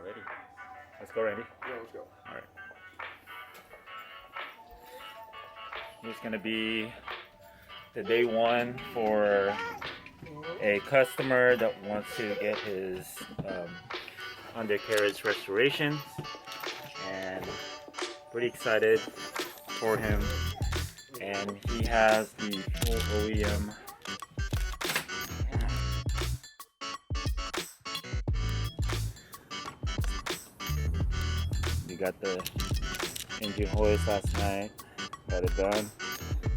Ready? Let's go, Randy. Yeah, let's go. All right. It's gonna be the day one for a customer that wants to get his undercarriage restoration, and pretty excited for him. And he has the full OEM. We got the engine hoist last night, got it done.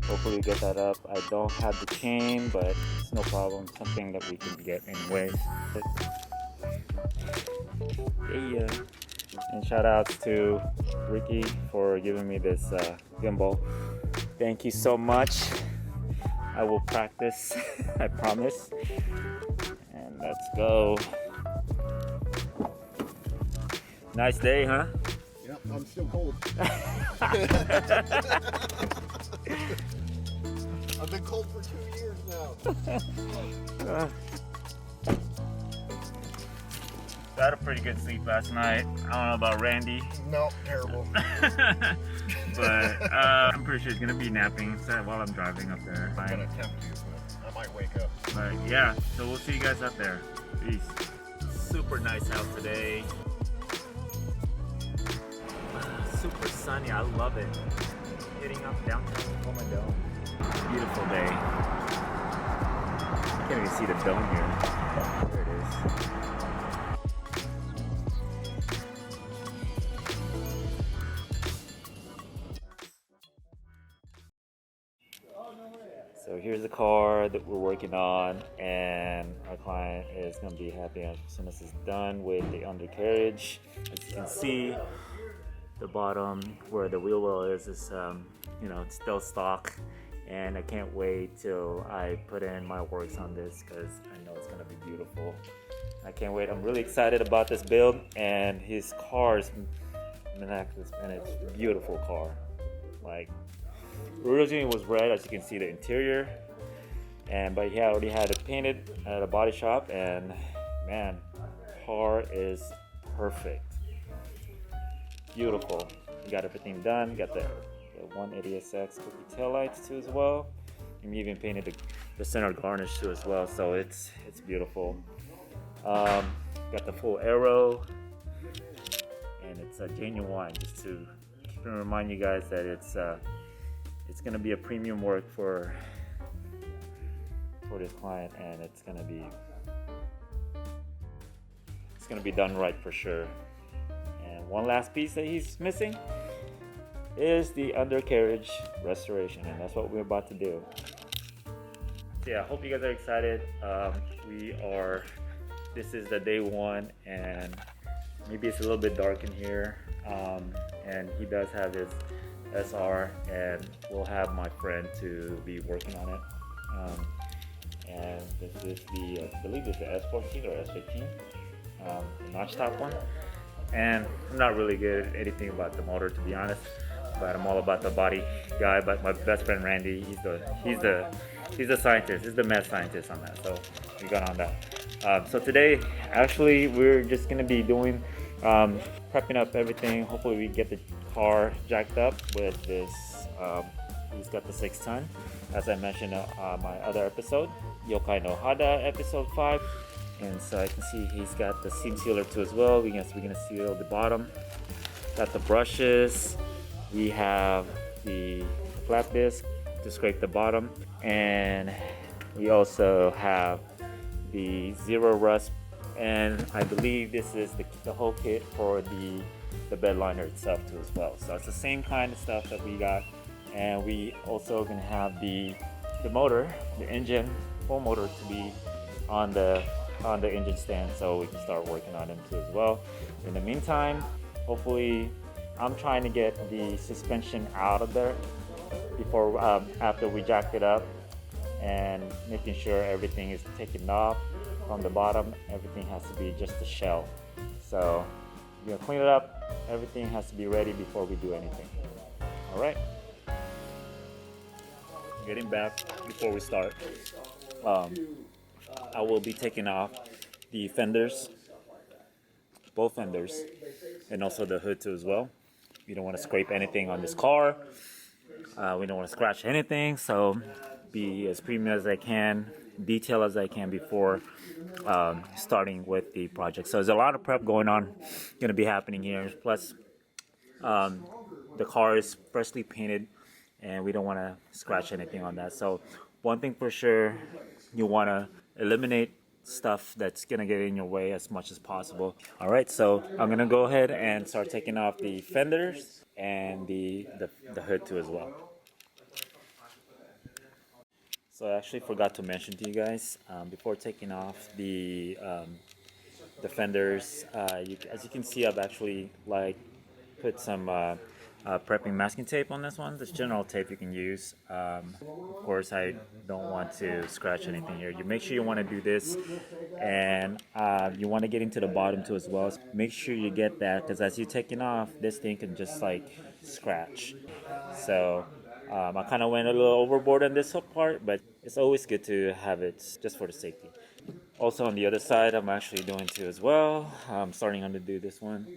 Hopefully we get that up. I don't have the chain, but it's no problem. Something that we can get anyways. Yeah. And shout outs to Ricky for giving me this gimbal. Thank you so much. I will practice, I promise. And let's go. Nice day, huh? Yep, I'm still cold. I've been cold for 2 years now. Got a pretty good sleep last night. I don't know about Randy. No, terrible. But I'm pretty sure he's gonna be napping while I'm driving up there. I'm gonna attempt to, but I might wake up. But yeah, so we'll see you guys up there. Peace. Super nice out today. Super sunny, I love it. Hitting up downtown Tacoma Dome. Beautiful day. You can't even see the dome here. There it is. So here's the car that we're working on, and our client is going to be happy as soon as it's done with the undercarriage. As you can see, the bottom where the wheel well is it's still stock, and I can't wait till I put in my works on this because I know it's going to be beautiful. I can't wait. I'm really excited about this build, and his car is miraculous, and it's a beautiful car. Like, originally it was red, as you can see the interior, but he already had it painted at a body shop, and man, car is perfect. Beautiful. You got everything done. You got the 180SX cookie tail lights too as well, and we even painted the center garnish too as well. So it's beautiful. Got the full aero, and it's a genuine. Just to remind you guys that it's gonna be a premium work for this client, and it's gonna be done right for sure. And one last piece that he's missing is the undercarriage restoration, and that's what we're about to do. So yeah, I hope you guys are excited. This is the day one, and maybe it's a little bit dark in here, and he does have his SR, and we'll have my friend to be working on it. And this is I believe it's the S14 or S15, the notch top one. And I'm not really good at anything about the motor, to be honest, but I'm all about the body guy. But my best friend Randy, he's the scientist, he's the mad scientist on that. So we got on that. So today, actually, we're just gonna be doing prepping up everything. Hopefully, we get the car jacked up with this. He's got the 6-ton, as I mentioned on my other episode, Yokai no Hada episode 5. And so I can see he's got the seam sealer too as well. We're gonna seal the bottom. Got the brushes. We have the flap disc to scrape the bottom, and we also have the zero rust. And I believe this is the whole kit for the bed liner itself too as well. So it's the same kind of stuff that we got, and we also gonna have the motor, the engine, full motor to be on the engine stand, so we can start working on them too as well. In the meantime, hopefully, I'm trying to get the suspension out of there before after we jacked it up, and making sure everything is taken off from the bottom. Everything has to be just a shell. So we're gonna clean it up. Everything has to be ready before we do anything. All right. Getting back before we start. I will be taking off the fenders both fenders, and also the hood too as well. We don't want to scrape anything on this car. We don't want to scratch anything, so be as premium as I can, detail as I can before starting with the project. So there's a lot of prep going to be happening here. Plus, the car is freshly painted, and we don't want to scratch anything on that. So one thing for sure, you want to eliminate stuff that's gonna get in your way as much as possible. All right, so I'm gonna go ahead and start taking off the fenders and the hood too as well. So I actually forgot to mention to you guys before taking off the fenders. As you can see, I've actually put some prepping masking tape on this one. This general tape you can use. Of course, I don't want to scratch anything here. You make sure you want to do this, and you want to get into the bottom too as well. Make sure you get that, because as you're taking off, this thing can just scratch. So I kind of went a little overboard on this hook part, but it's always good to have it just for the safety. Also on the other side, I'm actually doing too as well. I'm starting on to do this one.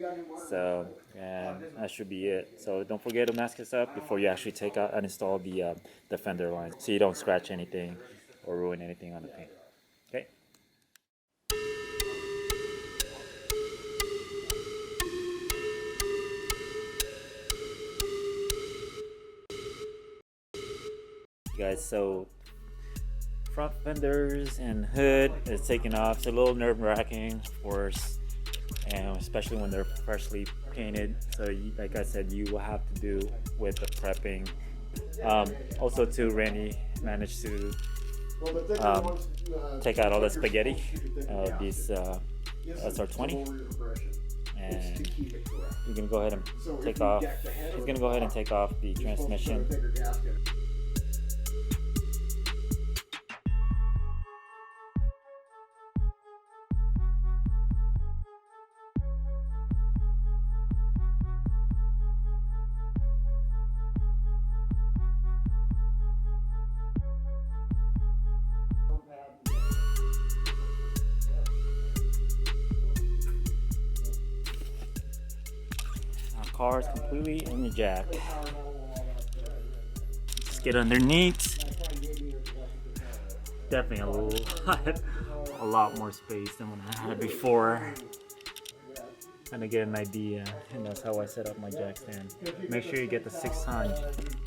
So, and that should be it. So don't forget to mask this up before you actually take out and install the fender line, so you don't scratch anything or ruin anything on the paint. Okay. Guys, so front fenders and hood is taken off. It's a little nerve-wracking, of course, and especially when they're freshly painted. So like I said, you will have to do with the prepping. Also too, Randy managed to take out all the spaghetti of these SR20, and you can go ahead and take off. He's gonna go ahead and take off the transmission. Car is completely in the jack. Just get underneath. Definitely a lot more space than what I had before. Kind of get an idea, and that's how I set up my jack stand. Make sure you get the 6-ton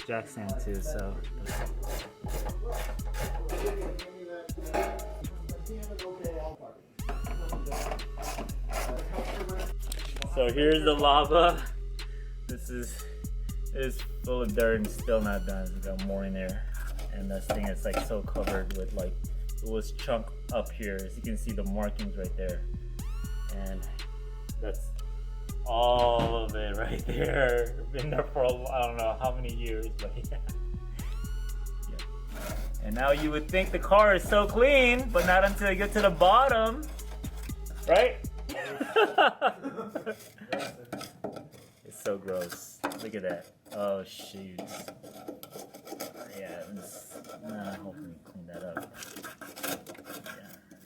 jack stand too. So here's the lava. This is full of dirt and still not done. We got more in there, and this thing is so covered with it was chunk up here. As you can see, the markings right there, and that's all of it right there. Been there for I don't know how many years, but yeah. And now you would think the car is so clean, but not until you get to the bottom, right? It's so gross. Look at that. Oh shoot. Yeah, hopefully clean that up.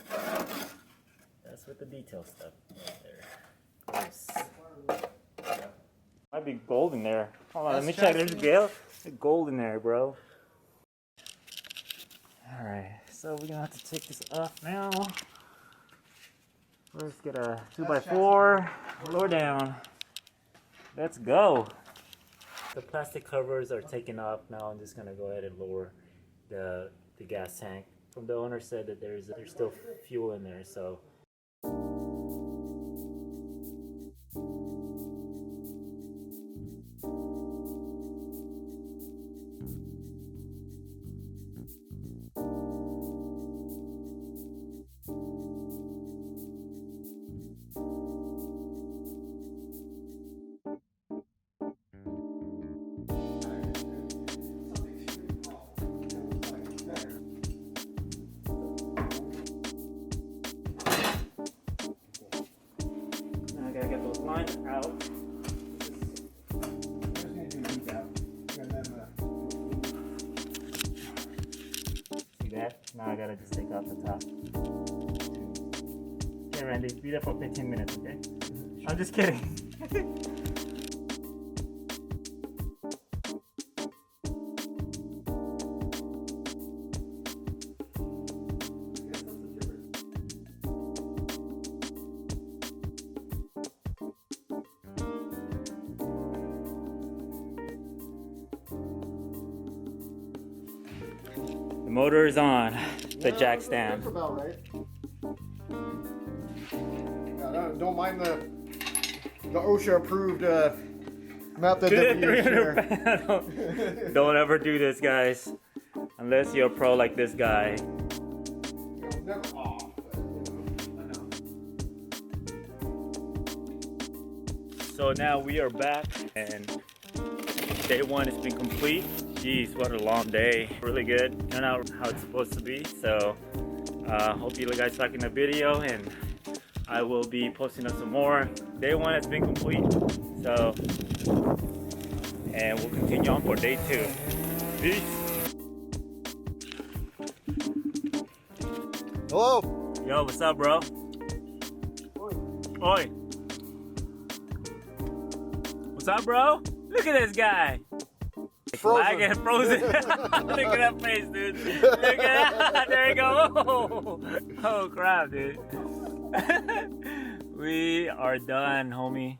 Yeah. That's with the detail stuff right there. Gross. Might be gold in there. Hold on, let me check. There's gold in there, bro. Alright, so we're gonna have to take this off now. Let's get a 2x4, lower down. Let's go. The plastic covers are taken off now. I'm just gonna go ahead and lower the gas tank. From the owner said that there's still fuel in there, so. Gotta get those lines out. See that? Now I gotta just take off the top. Okay, Randy, be there for 15 minutes, okay? I'm just kidding. The motor is on the jack stand. That's about right. Yeah, don't mind the OSHA approved map that W. Don't ever do this, guys, unless you're a pro like this guy. Never off, but, I know. So now we are back, and day one has been complete. Jeez, what a long day. Really good. Turned out how it's supposed to be. So hope you guys liking the video, and I will be posting up some more. Day one has been complete. So, and we'll continue on for day two. Peace. Hello. Yo, what's up, bro? Oi. What's up, bro? Look at this guy. I get frozen. Look at that face, dude. Look at that. There you go. Oh crap, dude. We are done, homie.